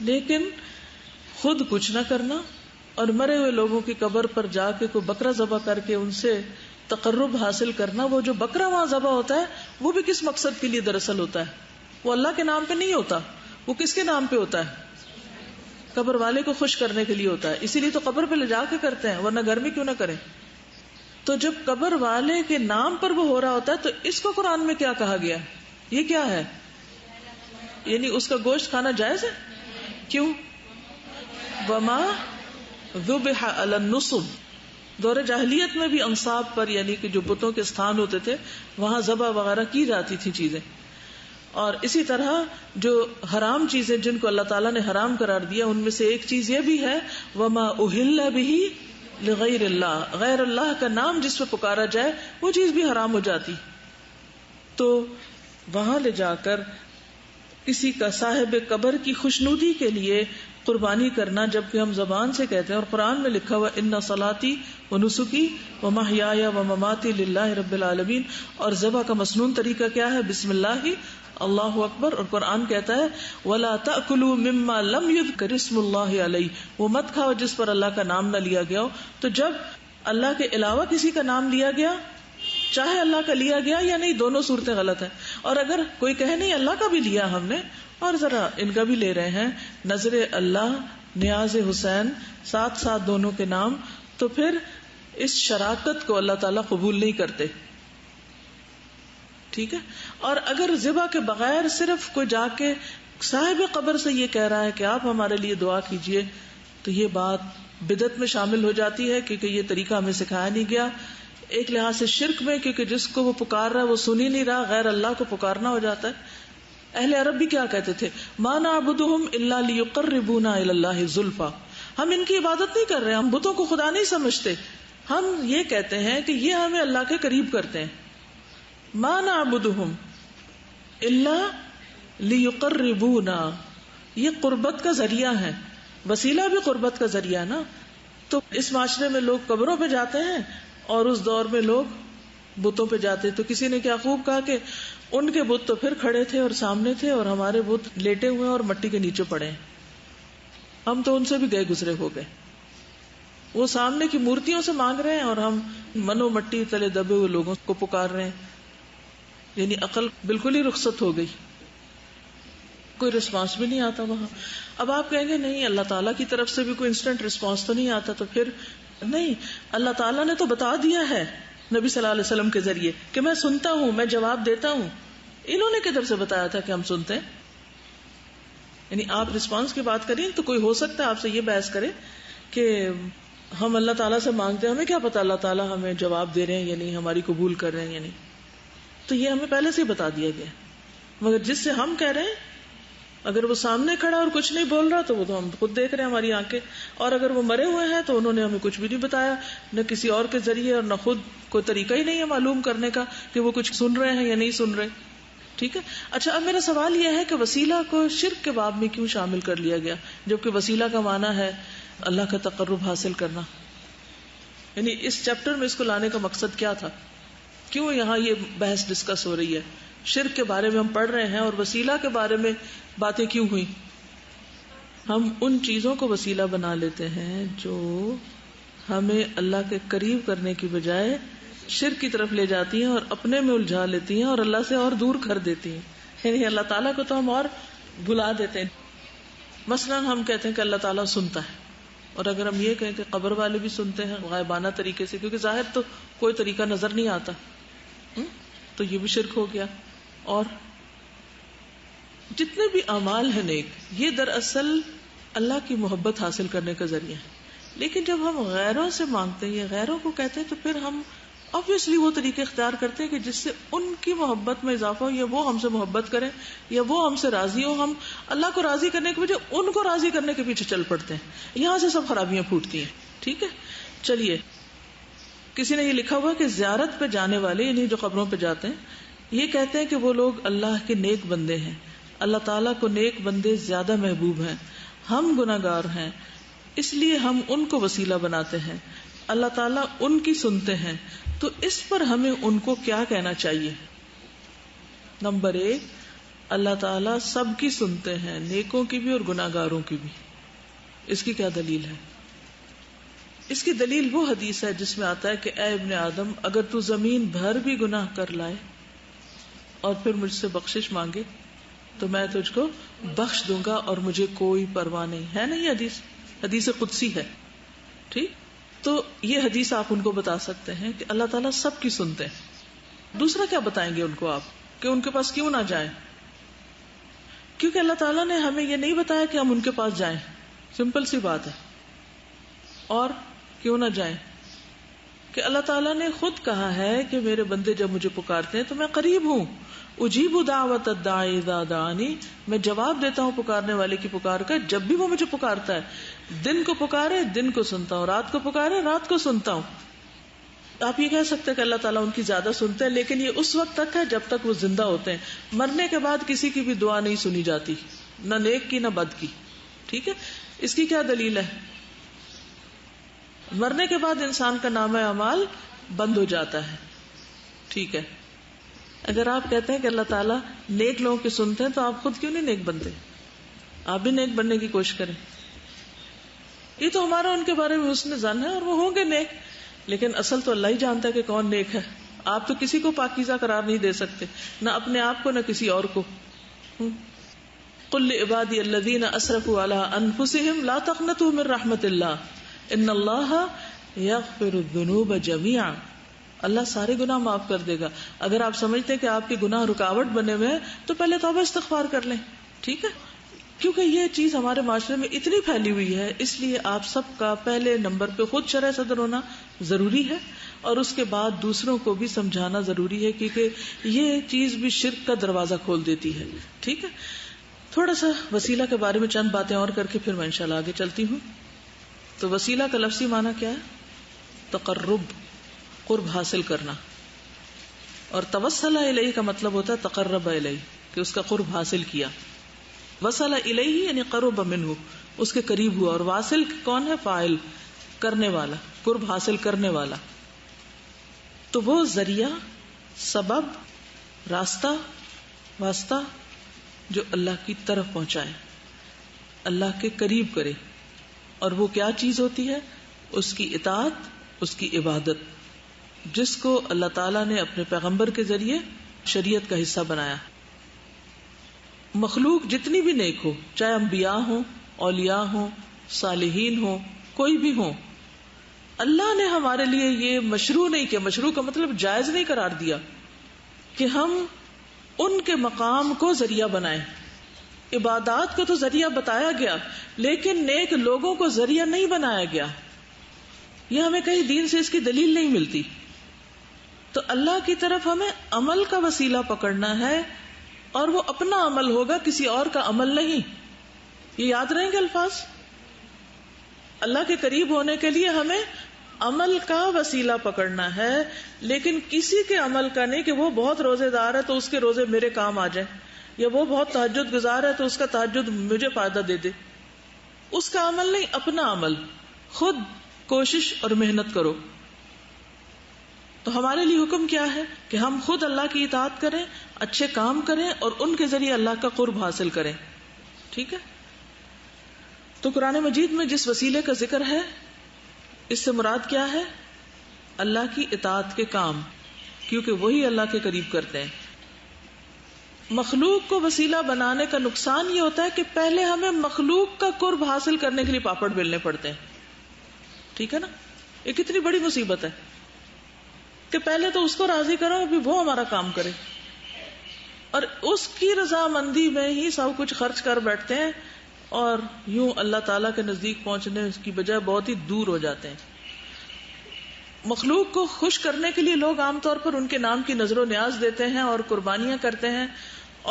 لیکن خود کچھ نہ کرنا اور مرے ہوئے لوگوں کی قبر پر جا کے کوئی بکرا ذبح کر کے ان سے تقرب حاصل کرنا، وہ جو بکرا وہاں ذبح ہوتا ہے وہ بھی کس مقصد کے لیے دراصل ہوتا ہے؟ وہ اللہ کے نام پہ نہیں ہوتا، وہ کس کے نام پہ ہوتا ہے؟ قبر والے کو خوش کرنے کے لیے ہوتا ہے. اسی لیے تو قبر پہ لے جا کے کرتے ہیں، ورنہ گھر میں کیوں نہ کریں. تو جب قبر والے کے نام پر وہ ہو رہا ہوتا ہے تو اس کو قرآن میں کیا کہا گیا؟ یہ کیا ہے؟ یعنی اس کا گوشت کھانا جائز ہے؟ کیوں؟ وما ذبح علی النصب. دور جاہلیت میں بھی انصاب پر، یعنی کہ جو بتوں کے استھان ہوتے تھے وہاں ذبح وغیرہ کی جاتی تھی چیزیں. اور اسی طرح جو حرام چیزیں جن کو اللہ تعالیٰ نے حرام قرار دیا ان میں سے ایک چیز یہ بھی ہے وما اہل بہ لغیر اللہ، غیر اللہ کا نام جس پہ پکارا جائے وہ چیز بھی حرام ہو جاتی. تو وہاں لے جا کر کسی کا صاحب قبر کی خوشنودی کے لیے قربانی کرنا، جبکہ ہم زبان سے کہتے ہیں اور قرآن میں لکھا ہوا ان صلاتی و نسکی و محیایا و مماتی للہ رب العالمین، اور ذبح کا مسنون طریقہ کیا ہے؟ بسم اللہ اللہ اکبر. اور قرآن کہتا ہے وَلَا تَأْكُلُوا مِمَّا لَمْ يُذْكَرِ اسْمُ اللَّهِ عَلَيْهِ، وہ مت کھاؤ جس پر اللہ کا نام نہ لیا گیا ہو. تو جب اللہ کے علاوہ کسی کا نام لیا گیا، چاہے اللہ کا لیا گیا یا نہیں، دونوں صورتیں غلط ہیں. اور اگر کوئی کہے نہیں اللہ کا بھی لیا ہم نے اور ذرا ان کا بھی لے رہے ہیں، نظر اللہ، نیاز حسین، ساتھ ساتھ دونوں کے نام، تو پھر اس شراکت کو اللہ تعالیٰ قبول نہیں کرتے. ٹھیک ہے. اور اگر ذبح کے بغیر صرف کوئی جا کے صاحب قبر سے یہ کہہ رہا ہے کہ آپ ہمارے لیے دعا کیجئے، تو یہ بات بدعت میں شامل ہو جاتی ہے، کیونکہ یہ طریقہ ہمیں سکھایا نہیں گیا. ایک لحاظ سے شرک میں، کیونکہ جس کو وہ پکار رہا ہے وہ سن ہی نہیں رہا، غیر اللہ کو پکارنا ہو جاتا ہے. اہل عرب بھی کیا کہتے تھے؟ ما نعبدهم الا ليقربونا الى الله زلفا، ہم ان کی عبادت نہیں کر رہے، ہم بتوں کو خدا نہیں سمجھتے، ہم یہ کہتے ہیں کہ یہ ہمیں اللہ کے قریب کرتے ہیں. ما نعبدهم الا ليقربونا، یہ قربت کا ذریعہ ہے، وسیلہ بھی قربت کا ذریعہ ہے نا. تو اس معاشرے میں لوگ قبروں پہ جاتے ہیں اور اس دور میں لوگ بتوں پہ جاتے. تو کسی نے کیا خوب کہا کہ ان کے بت تو پھر کھڑے تھے اور سامنے تھے اور ہمارے بت لیٹے ہوئے اور مٹی کے نیچے پڑے ہیں، ہم تو ان سے بھی گئے گزرے ہو گئے. وہ سامنے کی مورتیوں سے مانگ رہے ہیں اور ہم منو مٹی تلے دبے ہوئے لوگوں کو پکار رہے ہیں. یعنی عقل بالکل ہی رخصت ہو گئی، کوئی رسپانس بھی نہیں آتا وہاں. اب آپ کہیں گے نہیں اللہ تعالیٰ کی طرف سے بھی کوئی انسٹنٹ رسپانس تو نہیں آتا، تو پھر نہیں، اللہ تعالیٰ نے تو بتا دیا ہے نبی صلی اللہ علیہ وسلم کے ذریعے کہ میں سنتا ہوں، میں جواب دیتا ہوں. انہوں نے کدھر سے بتایا تھا کہ ہم سنتے ہیں؟ یعنی آپ رسپانس کی بات کریں تو کوئی ہو سکتا ہے آپ سے یہ بحث کرے کہ ہم اللہ تعالیٰ سے مانگتے ہیں، ہمیں کیا پتا اللہ تعالیٰ ہمیں جواب دے رہے ہیں یعنی ہماری قبول کر رہے ہیں یعنی. تو یہ ہمیں پہلے سے ہی بتا دیا گیا. مگر جس سے ہم کہہ رہے ہیں اگر وہ سامنے کھڑا اور کچھ نہیں بول رہا تو وہ تو ہم خود دیکھ رہے ہیں ہماری آنکھیں. اور اگر وہ مرے ہوئے ہیں تو انہوں نے ہمیں کچھ بھی نہیں بتایا، نہ کسی اور کے ذریعے، اور نہ خود کوئی طریقہ ہی نہیں ہے معلوم کرنے کا کہ وہ کچھ سن رہے ہیں یا نہیں سن رہے. ٹھیک ہے. اچھا، اب میرا سوال یہ ہے کہ وسیلہ کو شرک کے باب میں کیوں شامل کر لیا گیا جبکہ وسیلہ کا معنی ہے اللہ کا تقرب حاصل کرنا؟ یعنی اس چیپٹر میں اس کو لانے کا مقصد کیا تھا؟ کیوں یہاں یہ بحث ڈسکس ہو رہی ہے؟ شرک کے بارے میں ہم پڑھ رہے ہیں اور وسیلہ کے بارے میں باتیں کیوں ہوئی؟ ہم ان چیزوں کو وسیلہ بنا لیتے ہیں جو ہمیں اللہ کے قریب کرنے کی بجائے شرک کی طرف لے جاتی ہیں اور اپنے میں الجھا لیتی ہیں اور اللہ سے اور دور کر دیتی ہیں. یعنی اللہ تعالیٰ کو تو ہم اور بھلا دیتے ہیں. مثلا ہم کہتے ہیں کہ اللہ تعالیٰ سنتا ہے، اور اگر ہم یہ کہیں کہ قبر والے بھی سنتے ہیں غائبانہ طریقے سے، کیونکہ ظاہر تو کوئی طریقہ نظر نہیں آتا، تو یہ بھی شرک ہو گیا. اور جتنے بھی اعمال ہیں نیک، یہ دراصل اللہ کی محبت حاصل کرنے کا ذریعہ ہے. لیکن جب ہم غیروں سے مانگتے ہیں یا غیروں کو کہتے ہیں تو پھر ہم obviously وہ طریقے اختیار کرتے ہیں کہ جس سے ان کی محبت میں اضافہ ہو، یا وہ ہم سے محبت کریں یا وہ ہم سے راضی ہو. ہم اللہ کو راضی کرنے کے بجائے ان کو راضی کرنے کے پیچھے چل پڑتے ہیں. یہاں سے سب خرابیاں پھوٹتی ہیں. ٹھیک ہے. چلیے، کسی نے یہ لکھا ہوا کہ زیارت پہ جانے والے، یعنی جو قبروں پہ جاتے ہیں، یہ کہتے ہیں کہ وہ لوگ اللہ کے نیک بندے ہیں، اللہ تعالیٰ کو نیک بندے زیادہ محبوب ہیں، ہم گناہگار ہیں، اس لیے ہم ان کو وسیلہ بناتے ہیں، اللہ تعالیٰ ان کی سنتے ہیں. تو اس پر ہمیں ان کو کیا کہنا چاہیے؟ نمبر 1، اللہ تعالیٰ سب کی سنتے ہیں، نیکوں کی بھی اور گناہگاروں کی بھی. اس کی کیا دلیل ہے؟ اس کی دلیل وہ حدیث ہے جس میں آتا ہے کہ اے ابن آدم، اگر تو زمین بھر بھی گناہ کر لائے اور پھر مجھ سے بخشش مانگے تو میں تجھ کو بخش دوں گا اور مجھے کوئی پرواہ نہیں ہے. نہیں حدیث قدسی ہے. ٹھیک، تو یہ حدیث آپ ان کو بتا سکتے ہیں کہ اللہ تعالیٰ سب کی سنتے ہیں. دوسرا کیا بتائیں گے ان کو آپ کہ ان کے پاس کیوں نہ جائیں؟ کیونکہ اللہ تعالیٰ نے ہمیں یہ نہیں بتایا کہ ہم ان کے پاس جائیں. سمپل سی بات ہے. اور کیوں نہ جائیں؟ کہ اللہ تعالیٰ نے خود کہا ہے کہ میرے بندے جب مجھے پکارتے ہیں تو میں قریب ہوں. اجیب دعوت الداعی اذا دعانی، میں جواب دیتا ہوں پکارنے والے کی پکار کا جب بھی وہ مجھے پکارتا ہے. دن کو پکارے دن کو سنتا ہوں، رات کو پکارے رات کو سنتا ہوں. آپ یہ کہہ سکتے ہیں کہ اللہ تعالیٰ ان کی زیادہ سنتے ہیں، لیکن یہ اس وقت تک ہے جب تک وہ زندہ ہوتے ہیں. مرنے کے بعد کسی کی بھی دعا نہیں سنی جاتی، نہ نیک کی نہ بد کی. ٹھیک ہے، اس کی کیا دلیل ہے؟ مرنے کے بعد انسان کا نامہ اعمال بند ہو جاتا ہے. ٹھیک ہے، اگر آپ کہتے ہیں کہ اللہ تعالیٰ نیک لوگوں کی سنتے ہیں تو آپ خود کیوں نہیں نیک بنتے؟ آپ بھی نیک بننے کی کوشش کریں. یہ تو ہمارا ان کے بارے میں حسن ظن ہے اور وہ ہوں گے نیک، لیکن اصل تو اللہ ہی جانتا ہے کہ کون نیک ہے. آپ تو کسی کو پاکیزہ قرار نہیں دے سکتے، نہ اپنے آپ کو نہ کسی اور کو. قل لعبادی الذین اسرفوا علی انفسہم لا تقنطوا من رحمت اللہ ان اللہ یغفر الذنوب جميعا. اللہ سارے گناہ معاف کر دے گا. اگر آپ سمجھتے ہیں کہ آپ کے گناہ رکاوٹ بنے ہوئے ہیں تو پہلے توبہ استغفار کر لیں. ٹھیک ہے، کیونکہ یہ چیز ہمارے معاشرے میں اتنی پھیلی ہوئی ہے، اس لیے آپ سب کا پہلے نمبر پہ خود شرح صدر ہونا ضروری ہے اور اس کے بعد دوسروں کو بھی سمجھانا ضروری ہے، کیونکہ یہ چیز بھی شرک کا دروازہ کھول دیتی ہے. ٹھیک ہے، تھوڑا سا وسیلہ کے بارے میں چند باتیں اور کر کے پھر میں انشاءاللہ آگے چلتی ہوں. تو وسیلہ کا لفظی معنی کیا ہے؟ تقرب، قرب حاصل کرنا. اور توسل الیہ کا مطلب ہوتا ہے تقرب الیہ، کہ اس کا قرب حاصل کیا. وصل الیہ یعنی قرب منہ، اس کے قریب ہوا. اور واصل کون ہے؟ فاعل، کرنے والا، قرب حاصل کرنے والا. تو وہ ذریعہ، سبب، راستہ، واسطہ جو اللہ کی طرف پہنچائے، اللہ کے قریب کرے. اور وہ کیا چیز ہوتی ہے؟ اس کی اطاعت، اس کی عبادت، جس کو اللہ تعالیٰ نے اپنے پیغمبر کے ذریعے شریعت کا حصہ بنایا. مخلوق جتنی بھی نیک ہو، چاہے انبیاء ہوں، اولیاء ہوں، صالحین ہوں، کوئی بھی ہوں، اللہ نے ہمارے لیے یہ مشروع نہیں کیا. مشروع کا مطلب جائز نہیں قرار دیا کہ ہم ان کے مقام کو ذریعہ بنائیں. عبادات کو تو ذریعہ بتایا گیا، لیکن نیک لوگوں کو ذریعہ نہیں بنایا گیا. یہ ہمیں کہیں دین سے اس کی دلیل نہیں ملتی. تو اللہ کی طرف ہمیں عمل کا وسیلہ پکڑنا ہے، اور وہ اپنا عمل ہوگا، کسی اور کا عمل نہیں. یہ یاد رہیں گے الفاظ. اللہ کے قریب ہونے کے لیے ہمیں عمل کا وسیلہ پکڑنا ہے، لیکن کسی کے عمل کا نہیں کہ وہ بہت روزے دار ہے تو اس کے روزے میرے کام آ جائیں، یا وہ بہت تہجد گزار ہے تو اس کا تہجد مجھے فائدہ دے دے. اس کا عمل نہیں، اپنا عمل. خود کوشش اور محنت کرو. تو ہمارے لیے حکم کیا ہے کہ ہم خود اللہ کی اطاعت کریں، اچھے کام کریں اور ان کے ذریعے اللہ کا قرب حاصل کریں. ٹھیک ہے، تو قرآن مجید میں جس وسیلے کا ذکر ہے اس سے مراد کیا ہے؟ اللہ کی اطاعت کے کام، کیونکہ وہی اللہ کے قریب کرتے ہیں. مخلوق کو وسیلہ بنانے کا نقصان یہ ہوتا ہے کہ پہلے ہمیں مخلوق کا قرب حاصل کرنے کے لیے پاپڑ بیلنے پڑتے ہیں. ٹھیک ہے نا، یہ کتنی بڑی مصیبت ہے کہ پہلے تو اس کو راضی کرو ابھی وہ ہمارا کام کرے، اور اس کی رضامندی میں ہی سب کچھ خرچ کر بیٹھتے ہیں، اور یوں اللہ تعالیٰ کے نزدیک پہنچنے کی بجائے بہت ہی دور ہو جاتے ہیں. مخلوق کو خوش کرنے کے لیے لوگ عام طور پر ان کے نام کی نظر و نیاز دیتے ہیں اور قربانیاں کرتے ہیں،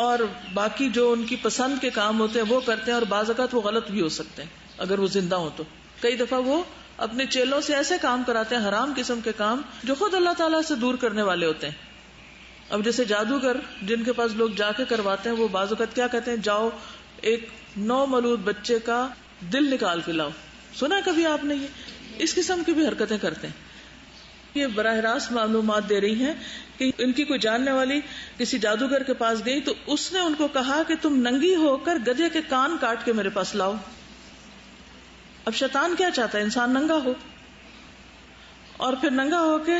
اور باقی جو ان کی پسند کے کام ہوتے ہیں وہ کرتے ہیں، اور بعض اوقات وہ غلط بھی ہو سکتے ہیں اگر وہ زندہ ہوں. تو کئی دفعہ وہ اپنے چیلوں سے ایسے کام کراتے ہیں، حرام قسم کے کام جو خود اللہ تعالیٰ سے دور کرنے والے ہوتے ہیں. اب جیسے جادوگر جن کے پاس لوگ جا کے کرواتے ہیں، وہ بعض اوقات کیا کہتے ہیں، جاؤ ایک نو مولود بچے کا دل نکال کے لاؤ. سنا کبھی آپ نے؟ یہ اس قسم کی بھی حرکتیں کرتے ہیں. یہ براہ راست معلومات دے رہی ہیں کہ ان کی کوئی جاننے والی کسی جادوگر کے پاس گئی تو اس نے ان کو کہا کہ تم ننگی ہو کر گدھے کے کان کاٹ کے میرے پاس لاؤ. اب شیطان کیا چاہتا ہے؟ انسان ننگا ہو، اور پھر ننگا ہو کے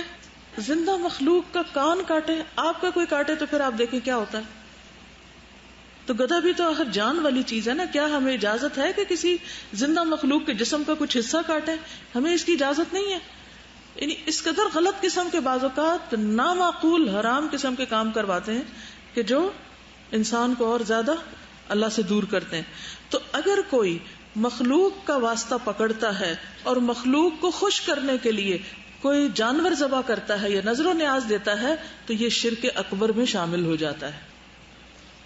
زندہ مخلوق کا کان کاٹے. آپ کا کوئی کاٹے تو پھر آپ دیکھیں کیا ہوتا ہے. تو گدھا بھی تو آخر جان والی چیز ہے نا. کیا ہمیں اجازت ہے کہ کسی زندہ مخلوق کے جسم کا کچھ حصہ کاٹے؟ ہمیں اس کی اجازت نہیں ہے. یعنی اس قدر غلط قسم کے بعض اوقات نامعقول حرام قسم کے کام کرواتے ہیں کہ جو انسان کو اور زیادہ اللہ سے دور کرتے ہیں. تو اگر کوئی مخلوق کا واسطہ پکڑتا ہے اور مخلوق کو خوش کرنے کے لیے کوئی جانور ذبح کرتا ہے یا نظر و نیاز دیتا ہے تو یہ شرک اکبر میں شامل ہو جاتا ہے.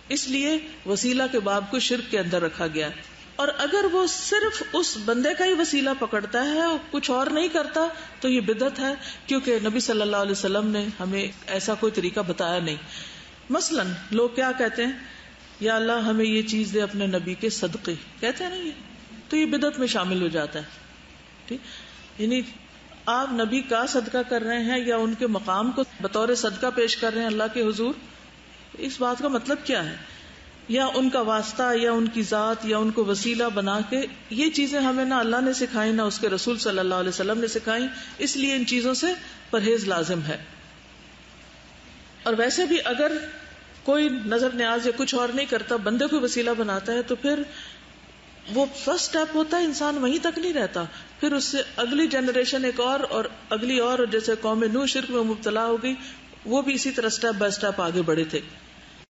اس لیے وسیلہ کے باب کو شرک کے اندر رکھا گیا. اور اگر وہ صرف اس بندے کا ہی وسیلہ پکڑتا ہے اور کچھ اور نہیں کرتا تو یہ بدعت ہے، کیونکہ نبی صلی اللہ علیہ وسلم نے ہمیں ایسا کوئی طریقہ بتایا نہیں. مثلا لوگ کیا کہتے ہیں، یا اللہ ہمیں یہ چیز دے اپنے نبی کے صدقے، کہتے ہیں نا، یہ تو یہ بدعت میں شامل ہو جاتا ہے. ٹھیک، یعنی آپ نبی کا صدقہ کر رہے ہیں یا ان کے مقام کو بطور صدقہ پیش کر رہے ہیں اللہ کے حضور. اس بات کا مطلب کیا ہے؟ یا ان کا واسطہ یا ان کی ذات یا ان کو وسیلہ بنا کے، یہ چیزیں ہمیں نہ اللہ نے سکھائی نہ اس کے رسول صلی اللہ علیہ وسلم نے سکھائی. اس لیے ان چیزوں سے پرہیز لازم ہے. اور ویسے بھی اگر کوئی نظر نیاز یا کچھ اور نہیں کرتا، بندے کو وسیلہ بناتا ہے، تو پھر وہ فرسٹ سٹیپ ہوتا ہے، انسان وہیں تک نہیں رہتا. پھر اس سے اگلی جنریشن ایک اور اگلی اور، جیسے قوم نوح شرک میں مبتلا ہو گئی، وہ بھی اسی طرح سٹیپ بائی سٹیپ آگے بڑھے تھے.